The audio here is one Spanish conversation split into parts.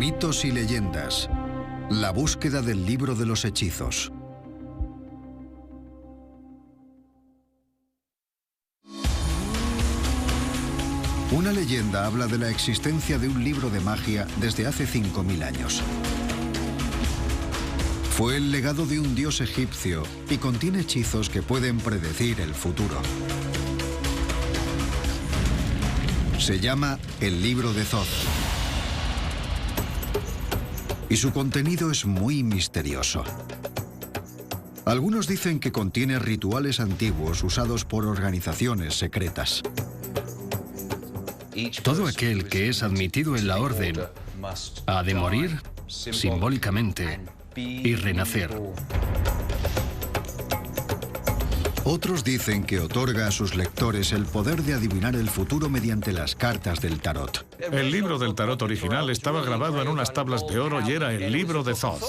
Mitos y leyendas. La búsqueda del libro de los hechizos. Una leyenda habla de la existencia de un libro de magia desde hace 5000 años. Fue el legado de un dios egipcio y contiene hechizos que pueden predecir el futuro. Se llama el libro de Thoth. Y su contenido es muy misterioso. Algunos dicen que contiene rituales antiguos usados por organizaciones secretas. Todo aquel que es admitido en la orden ha de morir simbólicamente y renacer. Otros dicen que otorga a sus lectores el poder de adivinar el futuro mediante las cartas del tarot. El libro del tarot original estaba grabado en unas tablas de oro y era el libro de Thoth.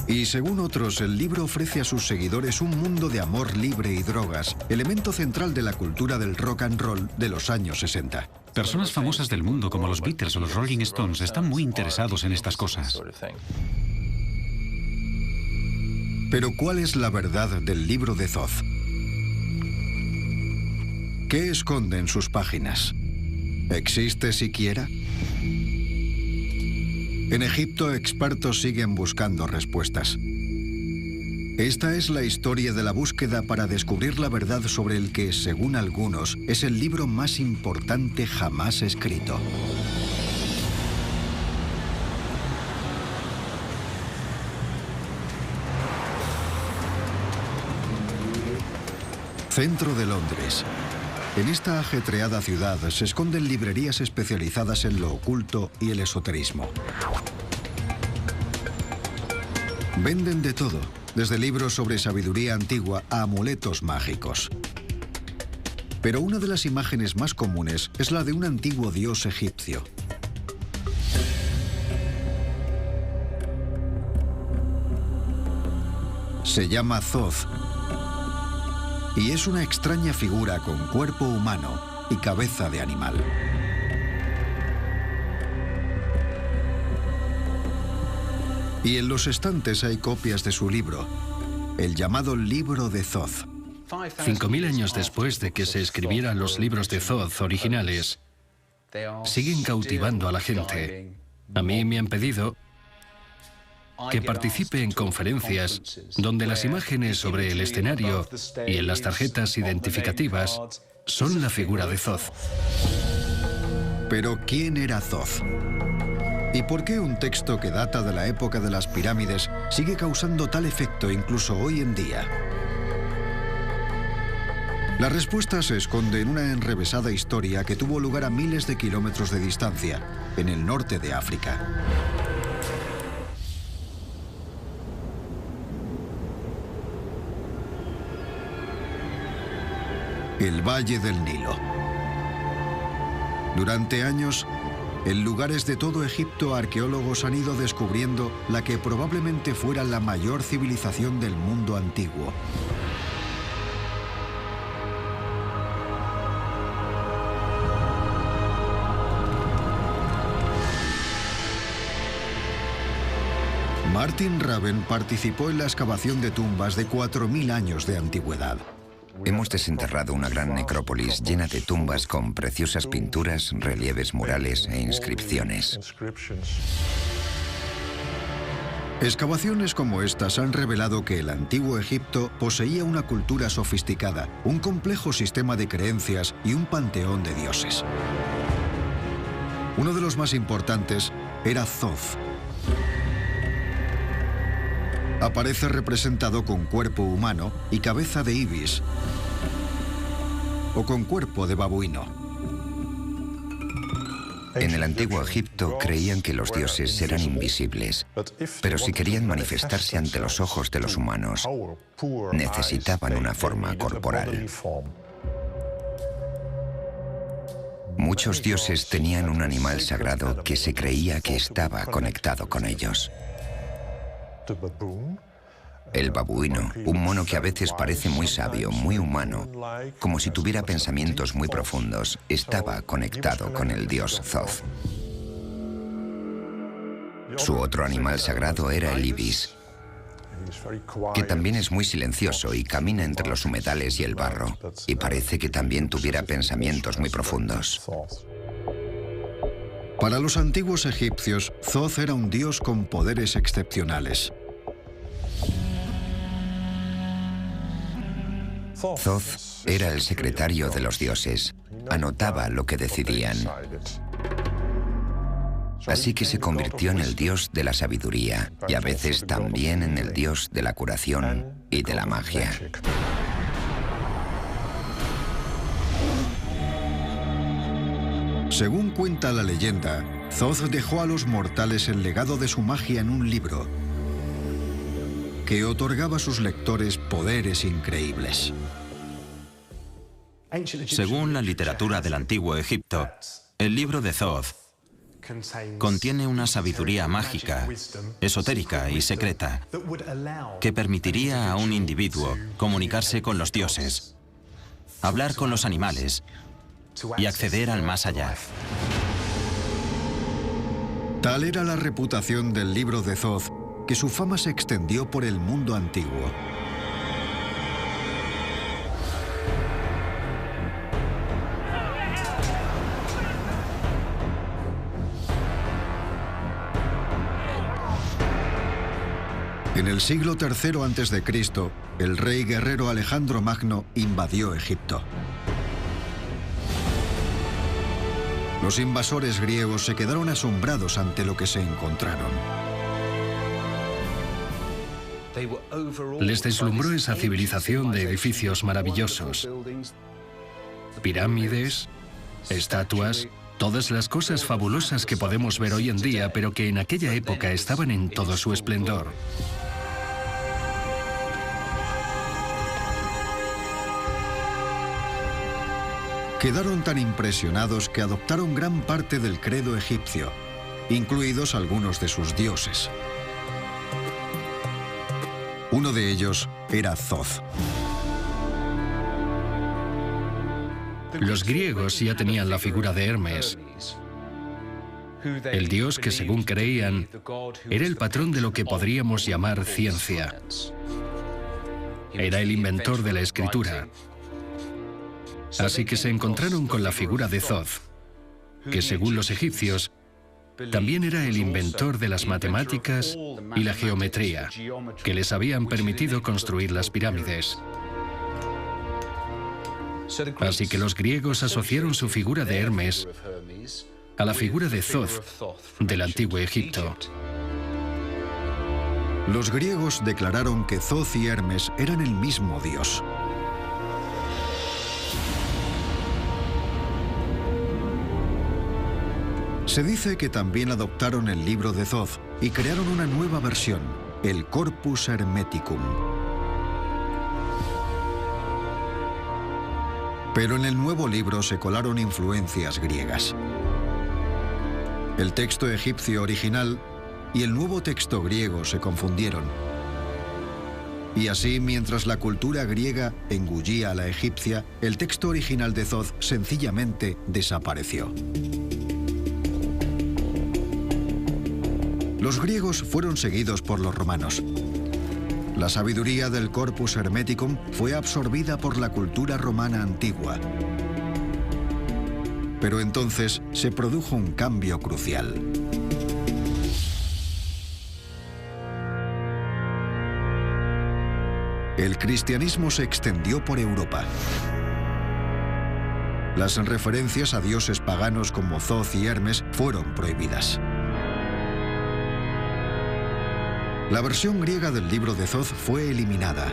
Y según otros, el libro ofrece a sus seguidores un mundo de amor libre y drogas, elemento central de la cultura del rock and roll de los años 60. Personas famosas del mundo como los Beatles o los Rolling Stones están muy interesados en estas cosas. Pero ¿cuál es la verdad del libro de Thoth? ¿Qué esconde en sus páginas? ¿Existe siquiera? En Egipto, expertos siguen buscando respuestas. Esta es la historia de la búsqueda para descubrir la verdad sobre el que, según algunos, es el libro más importante jamás escrito. Centro de Londres. En esta ajetreada ciudad se esconden librerías especializadas en lo oculto y el esoterismo. Venden de todo, desde libros sobre sabiduría antigua a amuletos mágicos. Pero una de las imágenes más comunes es la de un antiguo dios egipcio. Se llama Thoth y es una extraña figura con cuerpo humano y cabeza de animal. Y en los estantes hay copias de su libro, el llamado libro de Thoth. 5000 años después de que se escribieran los libros de Thoth originales, siguen cautivando a la gente. A mí me han pedido que participe en conferencias donde las imágenes sobre el escenario y en las tarjetas identificativas son la figura de Thoth. Pero ¿quién era Thoth? ¿Y por qué un texto que data de la época de las pirámides sigue causando tal efecto incluso hoy en día? La respuesta se esconde en una enrevesada historia que tuvo lugar a miles de kilómetros de distancia, en el norte de África. El Valle del Nilo. Durante años, en lugares de todo Egipto, arqueólogos han ido descubriendo la que probablemente fuera la mayor civilización del mundo antiguo. Martin Raven participó en la excavación de tumbas de 4000 años de antigüedad. Hemos desenterrado una gran necrópolis llena de tumbas con preciosas pinturas, relieves murales e inscripciones. Excavaciones como estas han revelado que el antiguo Egipto poseía una cultura sofisticada, un complejo sistema de creencias y un panteón de dioses. Uno de los más importantes era Thoth. Aparece representado con cuerpo humano y cabeza de ibis, o con cuerpo de babuino. En el antiguo Egipto creían que los dioses eran invisibles, pero si querían manifestarse ante los ojos de los humanos, necesitaban una forma corporal. Muchos dioses tenían un animal sagrado que se creía que estaba conectado con ellos. El babuino, un mono que a veces parece muy sabio, muy humano, como si tuviera pensamientos muy profundos, estaba conectado con el dios Thoth. Su otro animal sagrado era el ibis, que también es muy silencioso y camina entre los humedales y el barro, y parece que también tuviera pensamientos muy profundos. Para los antiguos egipcios, Thoth era un dios con poderes excepcionales. Thoth era el secretario de los dioses, anotaba lo que decidían. Así que se convirtió en el dios de la sabiduría y a veces también en el dios de la curación y de la magia. Según cuenta la leyenda, Thoth dejó a los mortales el legado de su magia en un libro que otorgaba a sus lectores poderes increíbles. Según la literatura del antiguo Egipto, el libro de Thoth contiene una sabiduría mágica, esotérica y secreta que permitiría a un individuo comunicarse con los dioses, hablar con los animales y acceder al más allá. Tal era la reputación del libro de Thoth que su fama se extendió por el mundo antiguo. En el siglo III a.C., el rey guerrero Alejandro Magno invadió Egipto. Los invasores griegos se quedaron asombrados ante lo que se encontraron. Les deslumbró esa civilización de edificios maravillosos, pirámides, estatuas, todas las cosas fabulosas que podemos ver hoy en día, pero que en aquella época estaban en todo su esplendor. Quedaron tan impresionados que adoptaron gran parte del credo egipcio, incluidos algunos de sus dioses. Uno de ellos era Thoth. Los griegos ya tenían la figura de Hermes, el dios que, según creían, era el patrón de lo que podríamos llamar ciencia. Era el inventor de la escritura. Así que se encontraron con la figura de Thoth, que según los egipcios, también era el inventor de las matemáticas y la geometría, que les habían permitido construir las pirámides. Así que los griegos asociaron su figura de Hermes a la figura de Thoth del antiguo Egipto. Los griegos declararon que Thoth y Hermes eran el mismo dios. Se dice que también adoptaron el libro de Thoth y crearon una nueva versión, el Corpus Hermeticum. Pero en el nuevo libro se colaron influencias griegas. El texto egipcio original y el nuevo texto griego se confundieron. Y así, mientras la cultura griega engullía a la egipcia, el texto original de Thoth sencillamente desapareció. Los griegos fueron seguidos por los romanos. La sabiduría del Corpus Hermeticum fue absorbida por la cultura romana antigua. Pero entonces se produjo un cambio crucial. El cristianismo se extendió por Europa. Las referencias a dioses paganos como Thoth y Hermes fueron prohibidas. La versión griega del libro de Thoth fue eliminada.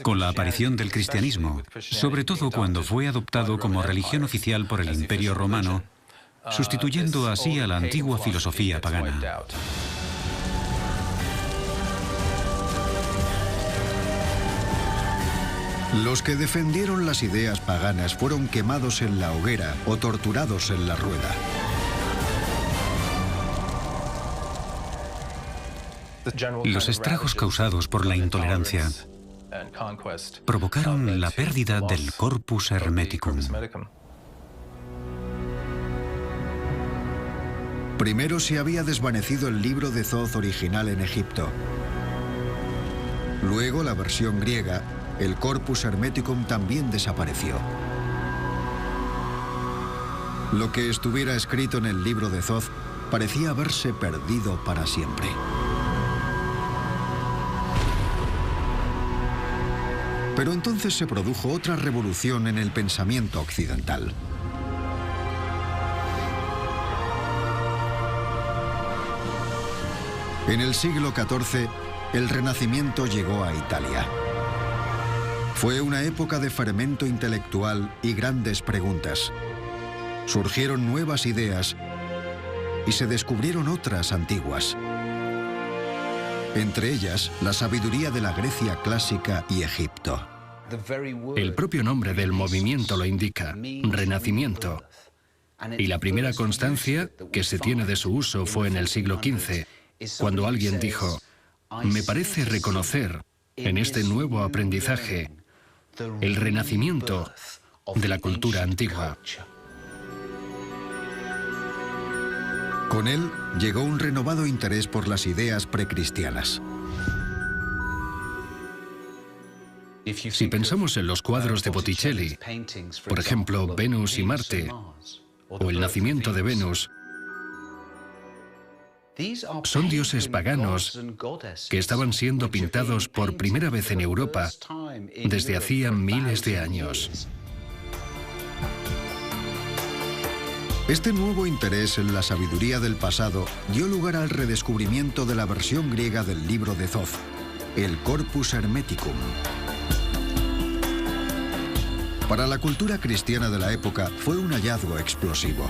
Con la aparición del cristianismo, sobre todo cuando fue adoptado como religión oficial por el Imperio Romano, sustituyendo así a la antigua filosofía pagana. Los que defendieron las ideas paganas fueron quemados en la hoguera o torturados en la rueda. Los estragos causados por la intolerancia provocaron la pérdida del Corpus Hermeticum. Primero se había desvanecido el libro de Thoth original en Egipto. Luego la versión griega, el Corpus Hermeticum, también desapareció. Lo que estuviera escrito en el libro de Thoth parecía haberse perdido para siempre. Pero entonces se produjo otra revolución en el pensamiento occidental. En el siglo XIV, el Renacimiento llegó a Italia. Fue una época de fermento intelectual y grandes preguntas. Surgieron nuevas ideas y se descubrieron otras antiguas. Entre ellas, la sabiduría de la Grecia clásica y Egipto. El propio nombre del movimiento lo indica, Renacimiento. Y la primera constancia que se tiene de su uso fue en el siglo XV, cuando alguien dijo: me parece reconocer en este nuevo aprendizaje el renacimiento de la cultura antigua. Con él llegó un renovado interés por las ideas precristianas. Si pensamos en los cuadros de Botticelli, por ejemplo, Venus y Marte, o el nacimiento de Venus, son dioses paganos que estaban siendo pintados por primera vez en Europa desde hacía miles de años. Este nuevo interés en la sabiduría del pasado dio lugar al redescubrimiento de la versión griega del libro de Thoth, el Corpus Hermeticum. Para la cultura cristiana de la época fue un hallazgo explosivo.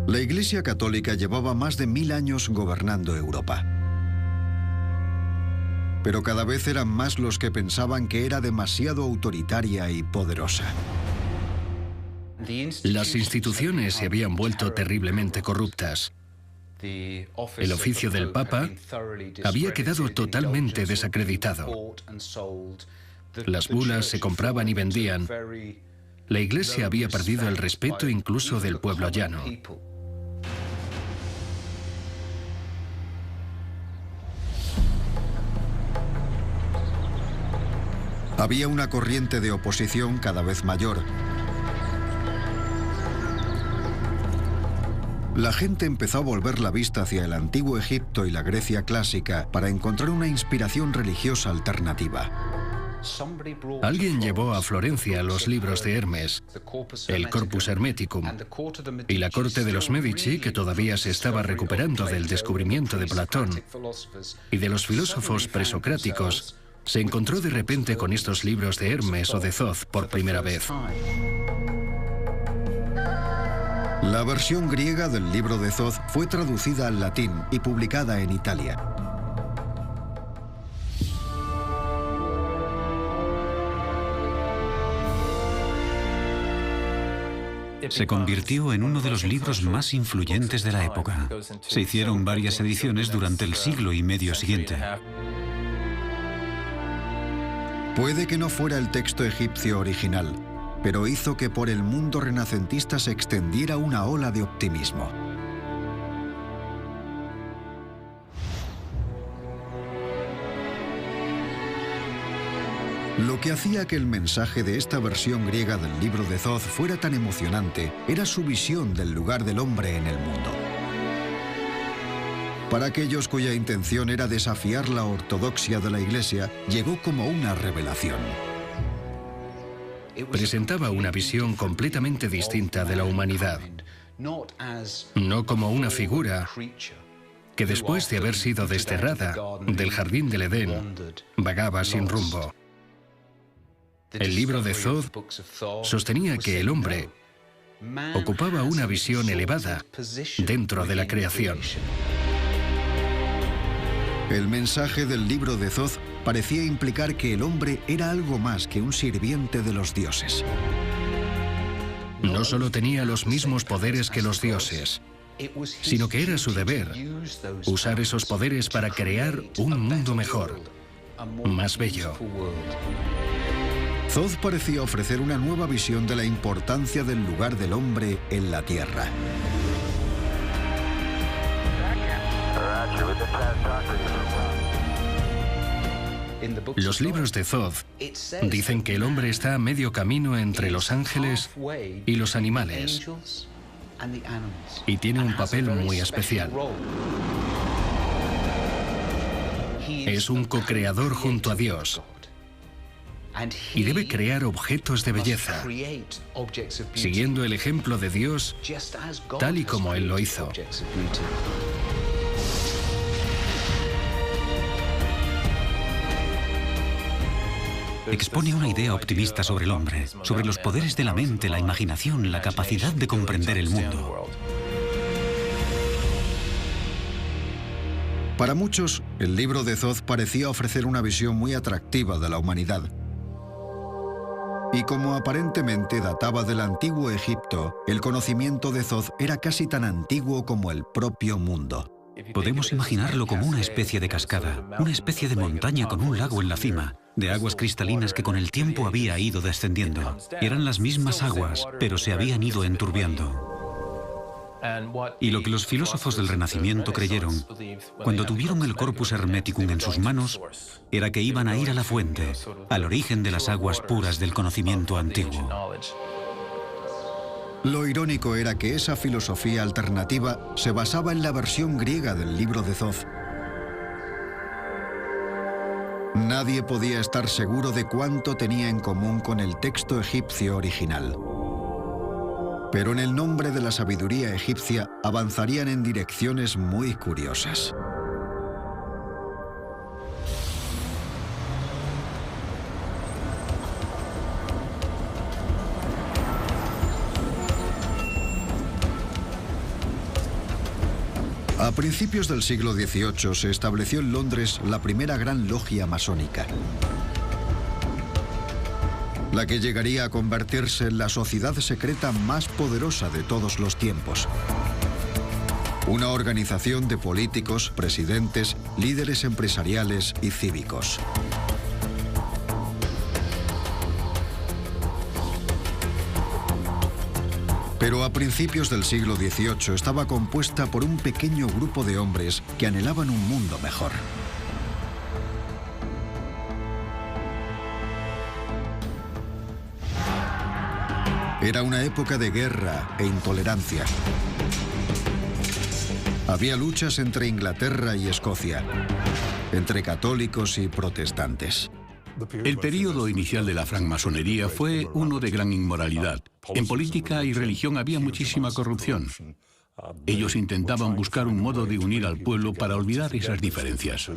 La Iglesia Católica llevaba más de 1000 años gobernando Europa. Pero cada vez eran más los que pensaban que era demasiado autoritaria y poderosa. Las instituciones se habían vuelto terriblemente corruptas. El oficio del Papa había quedado totalmente desacreditado. Las bulas se compraban y vendían. La Iglesia había perdido el respeto incluso del pueblo llano. Había una corriente de oposición cada vez mayor. La gente empezó a volver la vista hacia el antiguo Egipto y la Grecia clásica para encontrar una inspiración religiosa alternativa. Alguien llevó a Florencia los libros de Hermes, el Corpus Hermeticum, y la corte de los Medici, que todavía se estaba recuperando del descubrimiento de Platón y de los filósofos presocráticos, se encontró de repente con estos libros de Hermes o de Thoth por primera vez. La versión griega del libro de Thoth fue traducida al latín y publicada en Italia. Se convirtió en uno de los libros más influyentes de la época. Se hicieron varias ediciones durante el siglo y medio siguiente. Puede que no fuera el texto egipcio original, pero hizo que por el mundo renacentista se extendiera una ola de optimismo. Lo que hacía que el mensaje de esta versión griega del libro de Thoth fuera tan emocionante era su visión del lugar del hombre en el mundo. Para aquellos cuya intención era desafiar la ortodoxia de la Iglesia, llegó como una revelación. Presentaba una visión completamente distinta de la humanidad, no como una figura que después de haber sido desterrada del jardín del Edén, vagaba sin rumbo. El libro de Thoth sostenía que el hombre ocupaba una visión elevada dentro de la creación. El mensaje del libro de Thoth parecía implicar que el hombre era algo más que un sirviente de los dioses. No solo tenía los mismos poderes que los dioses, sino que era su deber usar esos poderes para crear un mundo mejor, más bello. Thoth parecía ofrecer una nueva visión de la importancia del lugar del hombre en la Tierra. Los libros de Thoth dicen que el hombre está a medio camino entre los ángeles y los animales y tiene un papel muy especial. Es un co-creador junto a Dios y debe crear objetos de belleza, siguiendo el ejemplo de Dios tal y como Él lo hizo. Expone una idea optimista sobre el hombre, sobre los poderes de la mente, la imaginación, la capacidad de comprender el mundo. Para muchos, el libro de Thoth parecía ofrecer una visión muy atractiva de la humanidad. Y como aparentemente databa del antiguo Egipto, el conocimiento de Thoth era casi tan antiguo como el propio mundo. Podemos imaginarlo como una especie de cascada, una especie de montaña con un lago en la cima, de aguas cristalinas que con el tiempo había ido descendiendo. Eran las mismas aguas, pero se habían ido enturbiando. Y lo que los filósofos del Renacimiento creyeron, cuando tuvieron el Corpus Hermeticum en sus manos, era que iban a ir a la fuente, al origen de las aguas puras del conocimiento antiguo. Lo irónico era que esa filosofía alternativa se basaba en la versión griega del libro de Thoth. Nadie podía estar seguro de cuánto tenía en común con el texto egipcio original. Pero en el nombre de la sabiduría egipcia avanzarían en direcciones muy curiosas. A principios del siglo XVIII se estableció en Londres la primera gran logia masónica, la que llegaría a convertirse en la sociedad secreta más poderosa de todos los tiempos. Una organización de políticos, presidentes, líderes empresariales y cívicos. Pero a principios del siglo XVIII estaba compuesta por un pequeño grupo de hombres que anhelaban un mundo mejor. Era una época de guerra e intolerancia. Había luchas entre Inglaterra y Escocia, entre católicos y protestantes. El período inicial de la francmasonería fue uno de gran inmoralidad. En política y religión había muchísima corrupción. Ellos intentaban buscar un modo de unir al pueblo para olvidar esas diferencias.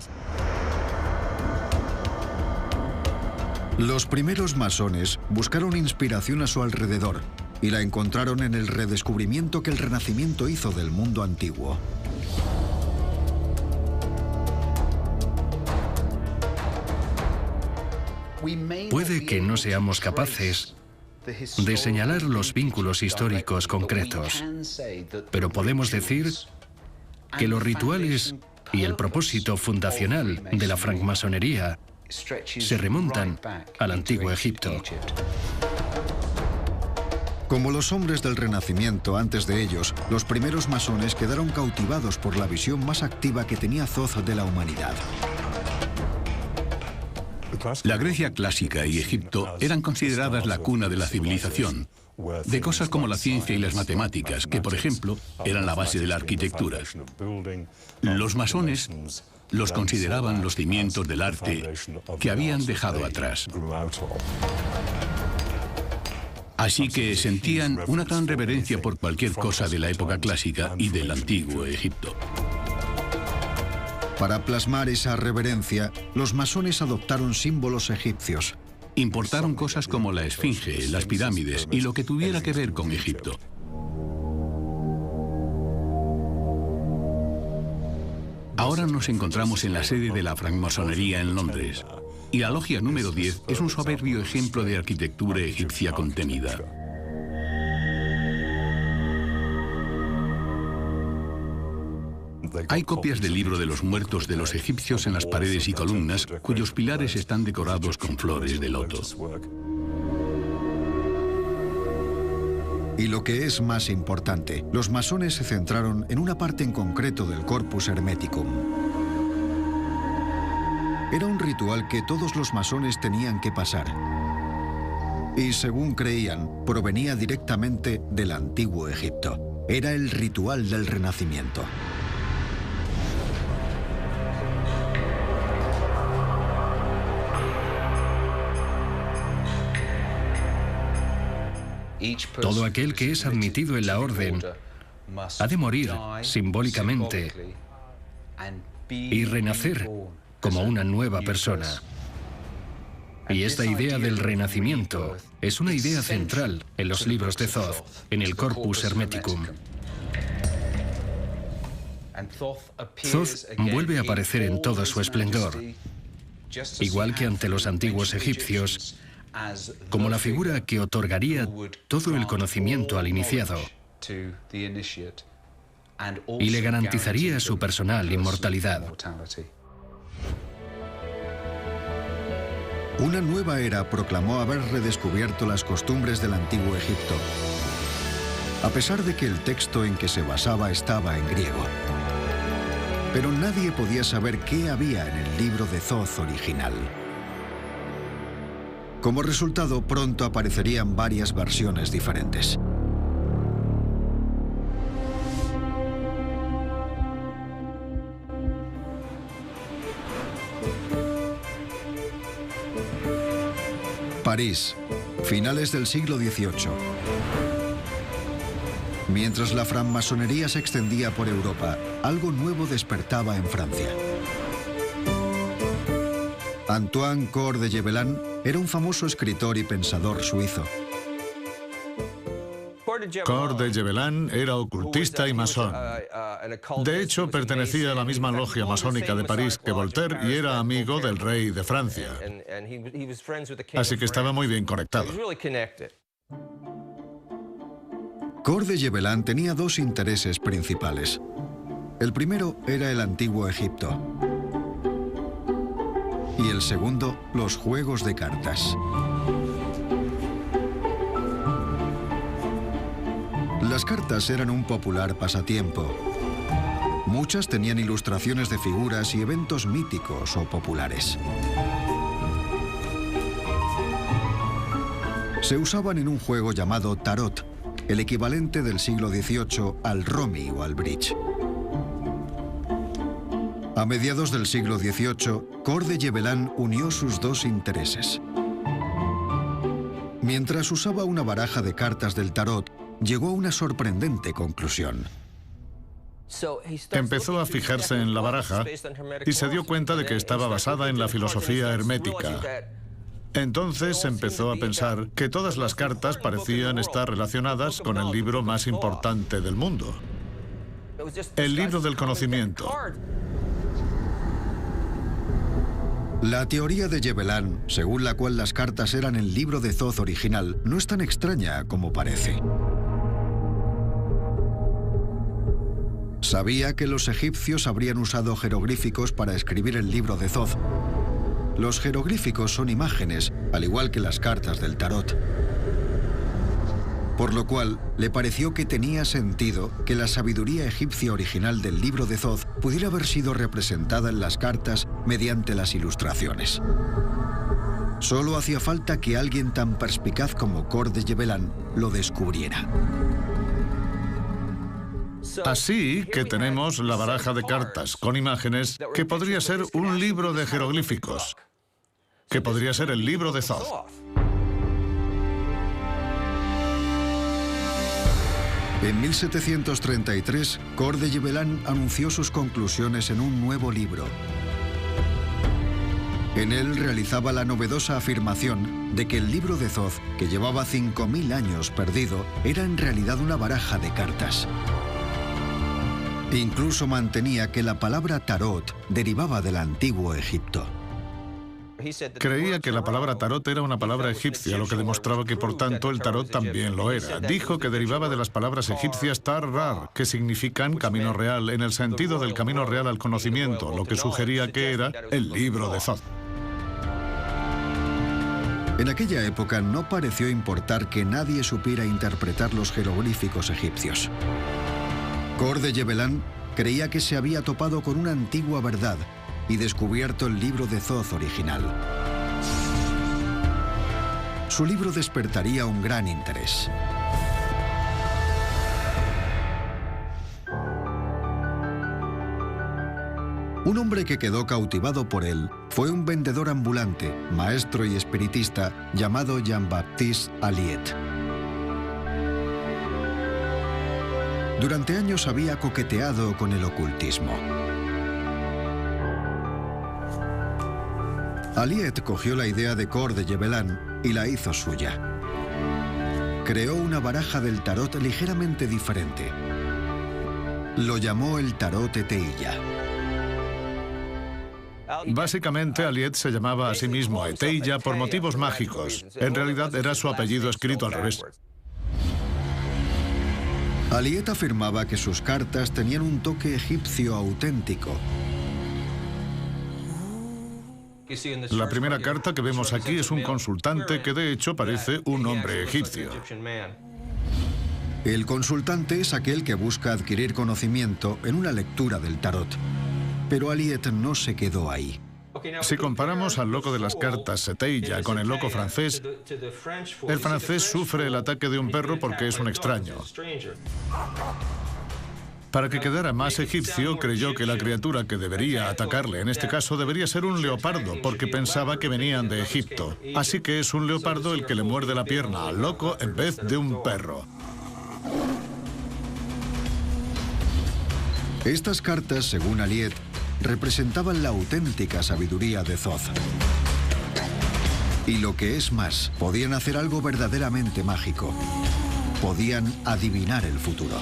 Los primeros masones buscaron inspiración a su alrededor y la encontraron en el redescubrimiento que el Renacimiento hizo del mundo antiguo. Puede que no seamos capaces de señalar los vínculos históricos concretos, pero podemos decir que los rituales y el propósito fundacional de la francmasonería se remontan al antiguo Egipto. Como los hombres del Renacimiento antes de ellos, los primeros masones quedaron cautivados por la visión más activa que tenía Thoth de la humanidad. La Grecia clásica y Egipto eran consideradas la cuna de la civilización, de cosas como la ciencia y las matemáticas, que por ejemplo eran la base de la arquitectura. Los masones los consideraban los cimientos del arte que habían dejado atrás. Así que sentían una gran reverencia por cualquier cosa de la época clásica y del antiguo Egipto. Para plasmar esa reverencia, los masones adoptaron símbolos egipcios. Importaron cosas como la esfinge, las pirámides y lo que tuviera que ver con Egipto. Ahora nos encontramos en la sede de la francmasonería en Londres. Y la logia número 10 es un soberbio ejemplo de arquitectura egipcia contenida. Hay copias del libro de los muertos de los egipcios en las paredes y columnas, cuyos pilares están decorados con flores de loto. Y lo que es más importante, los masones se centraron en una parte en concreto del Corpus Hermeticum. Era un ritual que todos los masones tenían que pasar. Y según creían, provenía directamente del antiguo Egipto. Era el ritual del Renacimiento. Todo aquel que es admitido en la orden ha de morir simbólicamente y renacer como una nueva persona. Y esta idea del renacimiento es una idea central en los libros de Thoth, en el Corpus Hermeticum. Thoth vuelve a aparecer en todo su esplendor, igual que ante los antiguos egipcios, como la figura que otorgaría todo el conocimiento al iniciado y le garantizaría su personal inmortalidad. Una nueva era proclamó haber redescubierto las costumbres del antiguo Egipto, a pesar de que el texto en que se basaba estaba en griego. Pero nadie podía saber qué había en el libro de Thoth original. Como resultado, pronto aparecerían varias versiones diferentes. París, finales del siglo XVIII. Mientras la francmasonería se extendía por Europa, algo nuevo despertaba en Francia. Antoine Cor de Gébelin era un famoso escritor y pensador suizo. Cor de Gébelin era ocultista y masón. De hecho, pertenecía a la misma logia masónica de París que Voltaire y era amigo del rey de Francia. Así que estaba muy bien conectado. Cor de Gébelin tenía dos intereses principales. El primero era el antiguo Egipto. Y el segundo, los juegos de cartas. Las cartas eran un popular pasatiempo. Muchas tenían ilustraciones de figuras y eventos míticos o populares. Se usaban en un juego llamado tarot, el equivalente del siglo XVIII al romy o al bridge. A mediados del siglo XVIII, Cor de Gébelin unió sus dos intereses. Mientras usaba una baraja de cartas del tarot, llegó a una sorprendente conclusión. Empezó a fijarse en la baraja y se dio cuenta de que estaba basada en la filosofía hermética. Entonces empezó a pensar que todas las cartas parecían estar relacionadas con el libro más importante del mundo, el libro del conocimiento. La teoría de Gébelin, según la cual las cartas eran el libro de Thoth original, no es tan extraña como parece. Sabía que los egipcios habrían usado jeroglíficos para escribir el libro de Thoth. Los jeroglíficos son imágenes, al igual que las cartas del tarot. Por lo cual, le pareció que tenía sentido que la sabiduría egipcia original del libro de Thoth pudiera haber sido representada en las cartas mediante las ilustraciones. Solo hacía falta que alguien tan perspicaz como Cor de Gébelin lo descubriera. Así que tenemos la baraja de cartas con imágenes que podría ser un libro de jeroglíficos, que podría ser el libro de Thoth. En 1733, Cor de Gébelin anunció sus conclusiones en un nuevo libro. En él realizaba la novedosa afirmación de que el libro de Thoth, que llevaba 5000 años perdido, era en realidad una baraja de cartas. Incluso mantenía que la palabra tarot derivaba del antiguo Egipto. Creía que la palabra tarot era una palabra egipcia, lo que demostraba que, por tanto, el tarot también lo era. Dijo que derivaba de las palabras egipcias tar-rar, que significan camino real, en el sentido del camino real al conocimiento, lo que sugería que era el libro de Thoth. En aquella época no pareció importar que nadie supiera interpretar los jeroglíficos egipcios. Kor de Yebelan creía que se había topado con una antigua verdad y descubierto el libro de Thoth original. Su libro despertaría un gran interés. Un hombre que quedó cautivado por él fue un vendedor ambulante, maestro y espiritista llamado Jean-Baptiste Alliet. Durante años había coqueteado con el ocultismo. Alliet cogió la idea de Kor de Yebelan y la hizo suya. Creó una baraja del tarot ligeramente diferente. Lo llamó el tarot Eteilla. Básicamente, Alliet se llamaba a sí mismo Eteilla por motivos mágicos. En realidad era su apellido escrito al revés. Alliet afirmaba que sus cartas tenían un toque egipcio auténtico. La primera carta que vemos aquí es un consultante que de hecho parece un hombre egipcio. El consultante es aquel que busca adquirir conocimiento en una lectura del tarot. Pero Alliet no se quedó ahí. Si comparamos al loco de las cartas Eteilla con el loco francés, el francés sufre el ataque de un perro porque es un extraño. Para que quedara más egipcio, creyó que la criatura que debería atacarle, en este caso, debería ser un leopardo, porque pensaba que venían de Egipto. Así que es un leopardo el que le muerde la pierna al loco en vez de un perro. Estas cartas, según Alliet, representaban la auténtica sabiduría de Thoth. Y lo que es más, podían hacer algo verdaderamente mágico. Podían adivinar el futuro.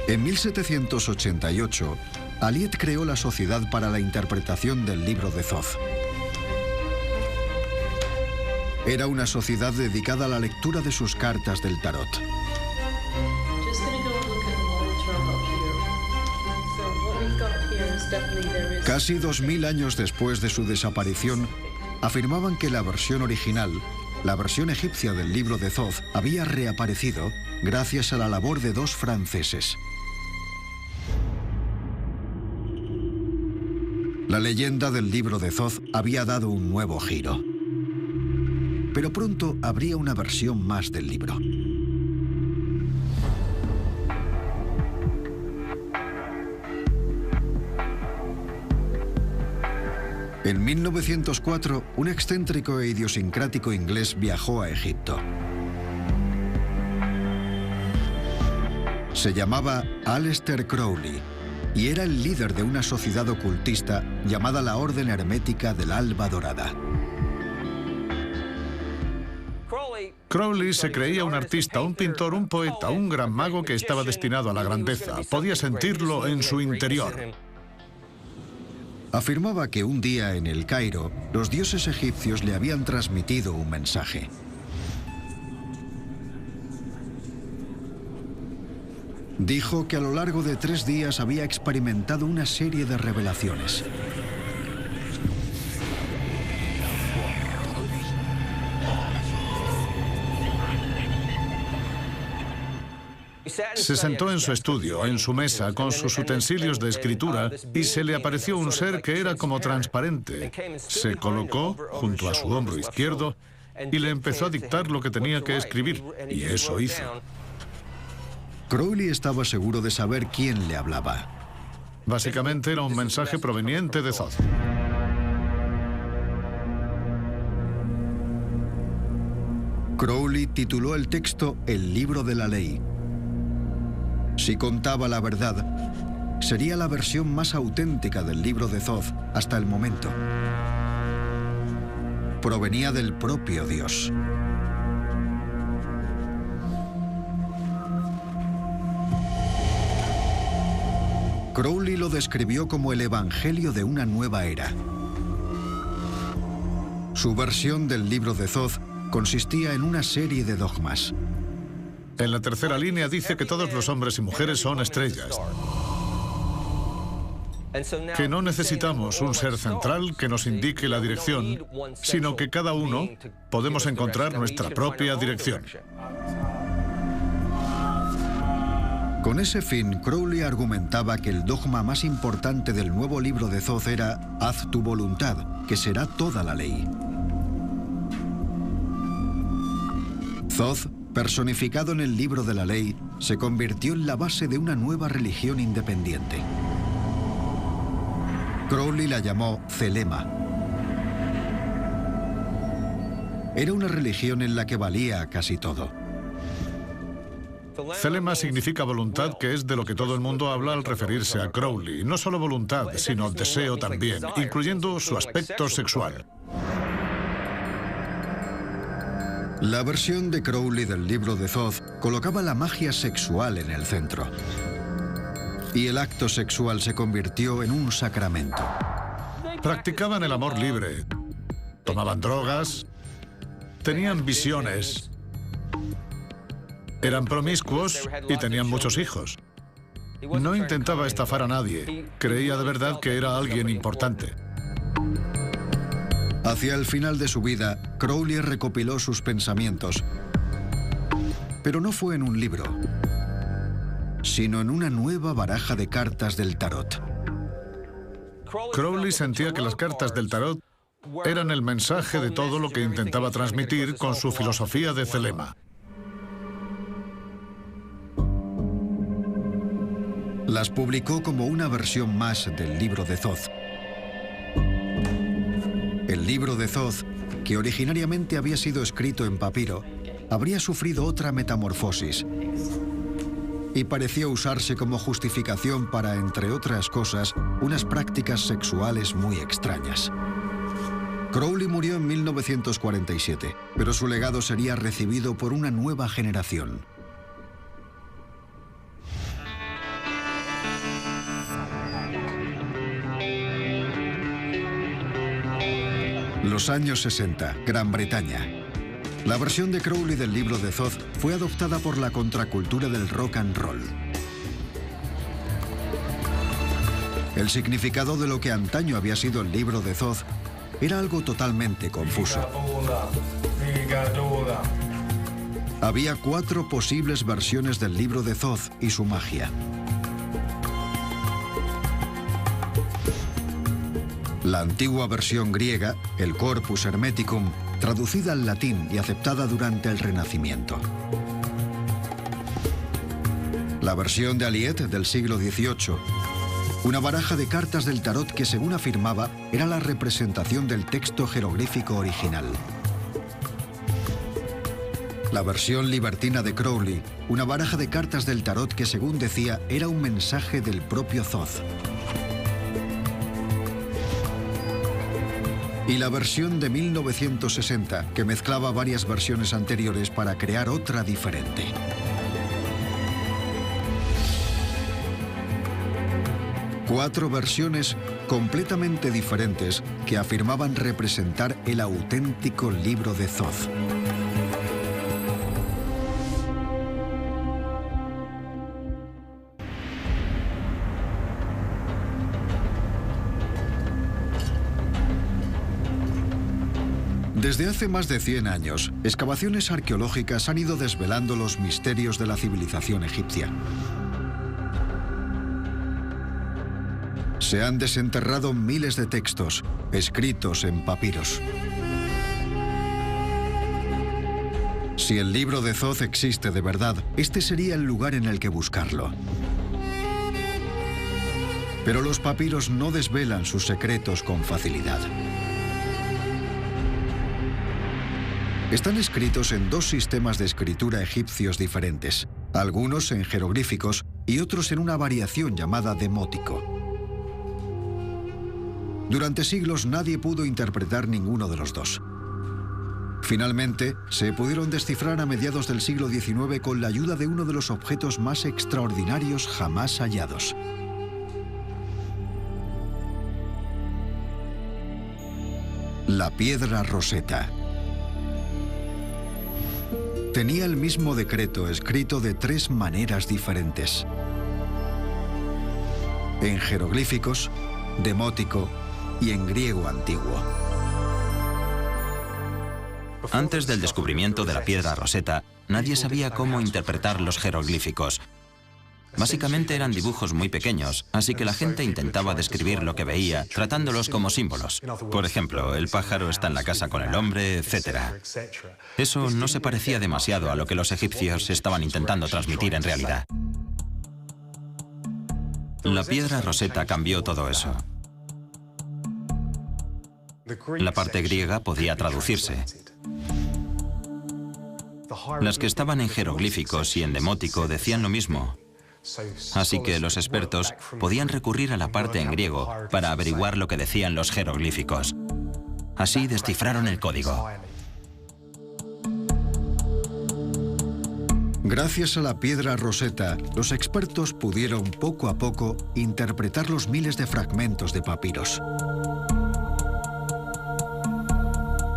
En 1788, Alliet creó la Sociedad para la Interpretación del Libro de Thoth. Era una sociedad dedicada a la lectura de sus cartas del tarot. Casi 2000 años después de su desaparición, afirmaban que la versión original, la versión egipcia del libro de Thoth, había reaparecido gracias a la labor de dos franceses. La leyenda del libro de Thoth había dado un nuevo giro. Pero pronto habría una versión más del libro. En 1904, un excéntrico e idiosincrático inglés viajó a Egipto. Se llamaba Aleister Crowley y era el líder de una sociedad ocultista llamada la Orden Hermética del Alba Dorada. Crowley se creía un artista, un pintor, un poeta, un gran mago que estaba destinado a la grandeza. Podía sentirlo en su interior. Afirmaba que un día en el Cairo, los dioses egipcios le habían transmitido un mensaje. Dijo que a lo largo de 3 días había experimentado una serie de revelaciones. Se sentó en su estudio, en su mesa, con sus utensilios de escritura, y se le apareció un ser que era como transparente. Se colocó junto a su hombro izquierdo y le empezó a dictar lo que tenía que escribir, y eso hizo. Crowley estaba seguro de saber quién le hablaba. Básicamente era un mensaje proveniente de Thoth. Crowley tituló el texto El Libro de la Ley. Si contaba la verdad, sería la versión más auténtica del libro de Thoth hasta el momento. Provenía del propio Dios. Crowley lo describió como el evangelio de una nueva era. Su versión del libro de Thoth consistía en una serie de dogmas. En la tercera línea dice que todos los hombres y mujeres son estrellas, que no necesitamos un ser central que nos indique la dirección, sino que cada uno podemos encontrar nuestra propia dirección. Con ese fin, Crowley argumentaba que el dogma más importante del nuevo libro de Thoth era «Haz tu voluntad, que será toda la ley». Thoth, personificado en el libro de la ley, se convirtió en la base de una nueva religión independiente. Crowley la llamó Thelema. Era una religión en la que valía casi todo. Thelema significa voluntad, que es de lo que todo el mundo habla al referirse a Crowley. No solo voluntad, sino deseo también, incluyendo su aspecto sexual. La versión de Crowley del libro de Thoth colocaba la magia sexual en el centro. Y el acto sexual se convirtió en un sacramento. Practicaban el amor libre, tomaban drogas, tenían visiones, eran promiscuos y tenían muchos hijos. No intentaba estafar a nadie, creía de verdad que era alguien importante. Hacia el final de su vida, Crowley recopiló sus pensamientos, pero no fue en un libro, sino en una nueva baraja de cartas del tarot. Crowley sentía que las cartas del tarot eran el mensaje de todo lo que intentaba transmitir con su filosofía de Thelema. Las publicó como una versión más del libro de Thoth. El libro de Thoth, que originariamente había sido escrito en papiro, habría sufrido otra metamorfosis y pareció usarse como justificación para, entre otras cosas, unas prácticas sexuales muy extrañas. Crowley murió en 1947, pero su legado sería recibido por una nueva generación. Los años 60, Gran Bretaña. La versión de Crowley del libro de Thoth fue adoptada por la contracultura del rock and roll. El significado de lo que antaño había sido el libro de Thoth era algo totalmente confuso. Había 4 posibles versiones del libro de Thoth y su magia. La antigua versión griega, el Corpus Hermeticum, traducida al latín y aceptada durante el Renacimiento. La versión de Aliet del siglo XVIII, una baraja de cartas del tarot que, según afirmaba, era la representación del texto jeroglífico original. La versión libertina de Crowley, una baraja de cartas del tarot que, según decía, era un mensaje del propio Thoth. Y la versión de 1960, que mezclaba varias versiones anteriores para crear otra diferente. Cuatro versiones completamente diferentes que afirmaban representar el auténtico libro de Thoth. Desde hace más de 100 años, excavaciones arqueológicas han ido desvelando los misterios de la civilización egipcia. Se han desenterrado miles de textos, escritos en papiros. Si el libro de Thoth existe de verdad, este sería el lugar en el que buscarlo. Pero los papiros no desvelan sus secretos con facilidad. Están escritos en 2 sistemas de escritura egipcios diferentes, algunos en jeroglíficos y otros en una variación llamada demótico. Durante siglos nadie pudo interpretar ninguno de los 2. Finalmente, se pudieron descifrar a mediados del siglo XIX con la ayuda de uno de los objetos más extraordinarios jamás hallados. La piedra Rosetta. Tenía el mismo decreto escrito de 3 maneras diferentes: en jeroglíficos, demótico y en griego antiguo. Antes del descubrimiento de la piedra Rosetta, nadie sabía cómo interpretar los jeroglíficos. Básicamente eran dibujos muy pequeños, así que la gente intentaba describir lo que veía, tratándolos como símbolos. Por ejemplo, el pájaro está en la casa con el hombre, etc. Eso no se parecía demasiado a lo que los egipcios estaban intentando transmitir en realidad. La piedra Rosetta cambió todo eso. La parte griega podía traducirse. Las que estaban en jeroglíficos y en demótico decían lo mismo. Así que los expertos podían recurrir a la parte en griego para averiguar lo que decían los jeroglíficos. Así descifraron el código. Gracias a la piedra Rosetta, los expertos pudieron poco a poco interpretar los miles de fragmentos de papiros,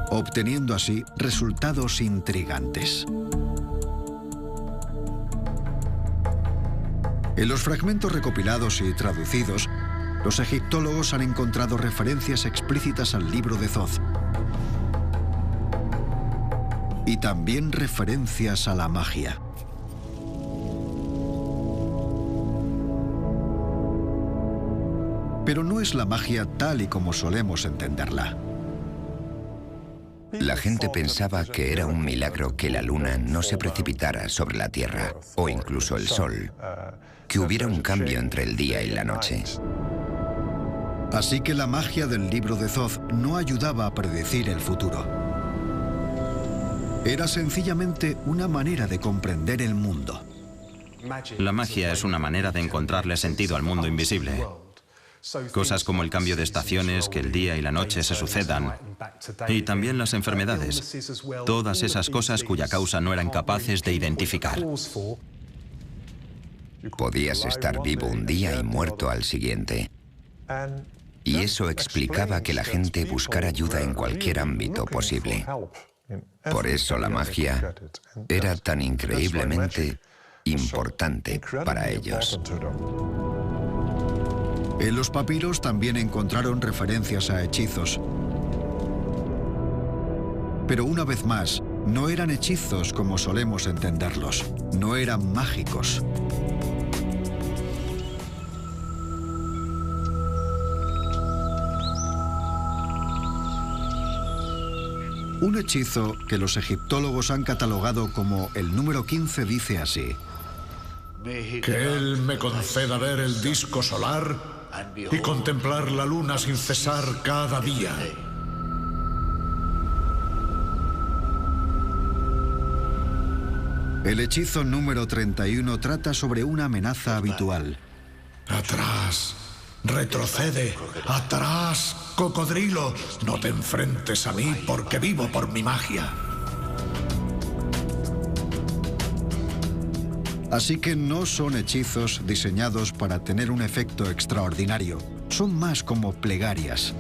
obteniendo así resultados intrigantes. En los fragmentos recopilados y traducidos, los egiptólogos han encontrado referencias explícitas al libro de Thoth y también referencias a la magia. Pero no es la magia tal y como solemos entenderla. La gente pensaba que era un milagro que la luna no se precipitara sobre la Tierra, o incluso el sol, que hubiera un cambio entre el día y la noche. Así que la magia del libro de Thoth no ayudaba a predecir el futuro. Era sencillamente una manera de comprender el mundo. La magia es una manera de encontrarle sentido al mundo invisible. Cosas como el cambio de estaciones, que el día y la noche se sucedan, y también las enfermedades. Todas esas cosas cuya causa no eran capaces de identificar. Podías estar vivo un día y muerto al siguiente. Y eso explicaba que la gente buscara ayuda en cualquier ámbito posible. Por eso la magia era tan increíblemente importante para ellos. En los papiros también encontraron referencias a hechizos. Pero una vez más, no eran hechizos como solemos entenderlos. No eran mágicos. Un hechizo que los egiptólogos han catalogado como el número 15 dice así: Que él me conceda ver el disco solar y contemplar la luna sin cesar cada día. El hechizo número 31 trata sobre una amenaza habitual. Atrás, retrocede, atrás, cocodrilo, no te enfrentes a mí porque vivo por mi magia. Así que no son hechizos diseñados para tener un efecto extraordinario. Son más como plegarias.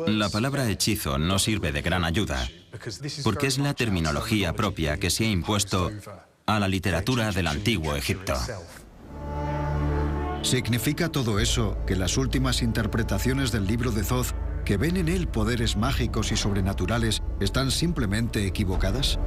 La palabra hechizo no sirve de gran ayuda, porque es la terminología propia que se ha impuesto a la literatura del antiguo Egipto. ¿Significa todo eso que las últimas interpretaciones del libro de Thoth, que ven en él poderes mágicos y sobrenaturales, están simplemente equivocadas?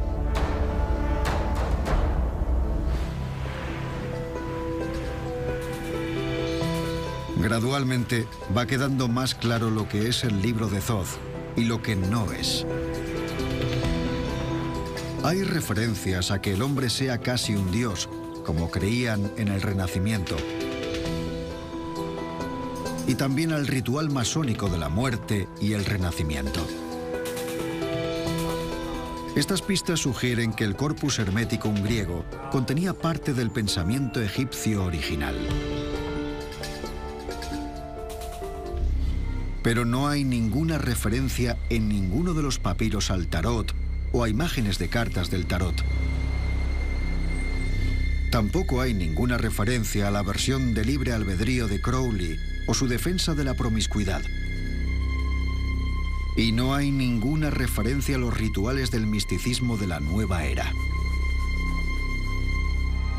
Gradualmente va quedando más claro lo que es el libro de Thoth y lo que no es. Hay referencias a que el hombre sea casi un dios, como creían en el Renacimiento, y también al ritual masónico de la muerte y el renacimiento. Estas pistas sugieren que el corpus hermeticum griego contenía parte del pensamiento egipcio original. Pero no hay ninguna referencia en ninguno de los papiros al tarot o a imágenes de cartas del tarot. Tampoco hay ninguna referencia a la versión de libre albedrío de Crowley o su defensa de la promiscuidad. Y no hay ninguna referencia a los rituales del misticismo de la nueva era.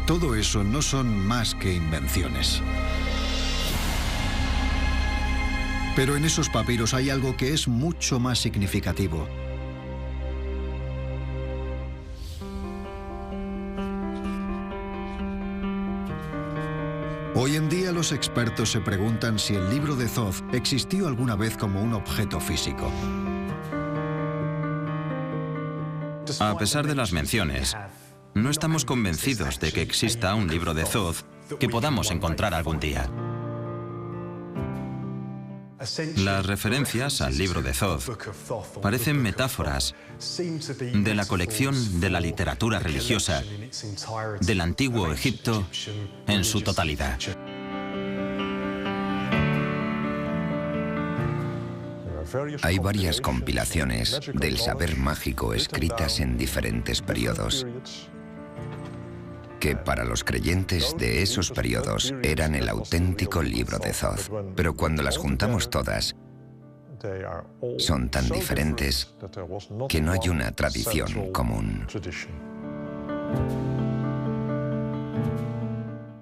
Todo eso no son más que invenciones. Pero en esos papiros hay algo que es mucho más significativo. Hoy en día los expertos se preguntan si el libro de Thoth existió alguna vez como un objeto físico. A pesar de las menciones, no estamos convencidos de que exista un libro de Thoth que podamos encontrar algún día. Las referencias al libro de Thoth parecen metáforas de la colección de la literatura religiosa del antiguo Egipto en su totalidad. Hay varias compilaciones del saber mágico escritas en diferentes periodos, que para los creyentes de esos periodos eran el auténtico libro de Thoth. Pero cuando las juntamos todas, son tan diferentes que no hay una tradición común.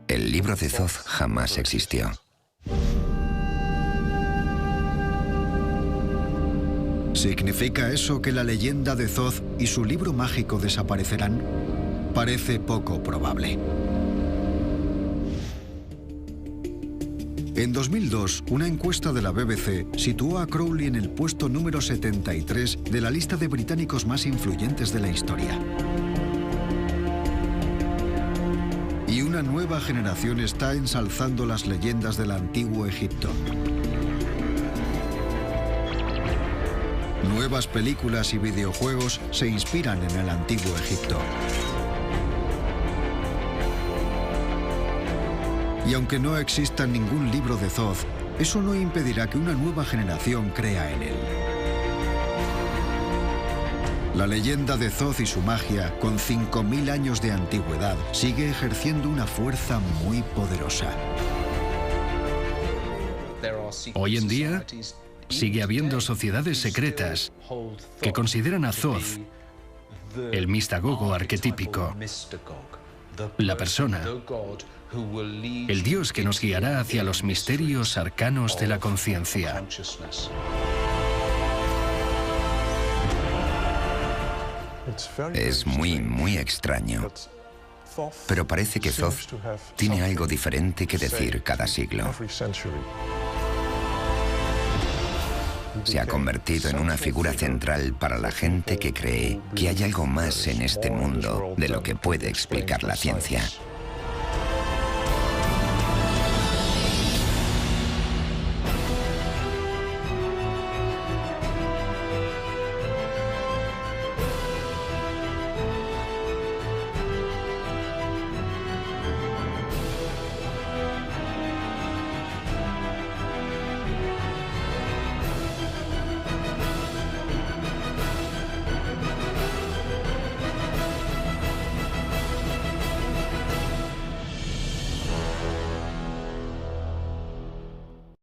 El libro de Thoth jamás existió. ¿Significa eso que la leyenda de Thoth y su libro mágico desaparecerán? Parece poco probable. En 2002, una encuesta de la BBC situó a Crowley en el puesto número 73 de la lista de británicos más influyentes de la historia. Y una nueva generación está ensalzando las leyendas del antiguo Egipto. Nuevas películas y videojuegos se inspiran en el antiguo Egipto. Y aunque no exista ningún libro de Thoth, eso no impedirá que una nueva generación crea en él. La leyenda de Thoth y su magia, con 5000 años de antigüedad, sigue ejerciendo una fuerza muy poderosa. Hoy en día, sigue habiendo sociedades secretas que consideran a Thoth el Mistagogo arquetípico, la persona, el Dios que nos guiará hacia los misterios arcanos de la conciencia. Es muy extraño. Pero parece que Thoth tiene algo diferente que decir cada siglo. Se ha convertido en una figura central para la gente que cree que hay algo más en este mundo de lo que puede explicar la ciencia.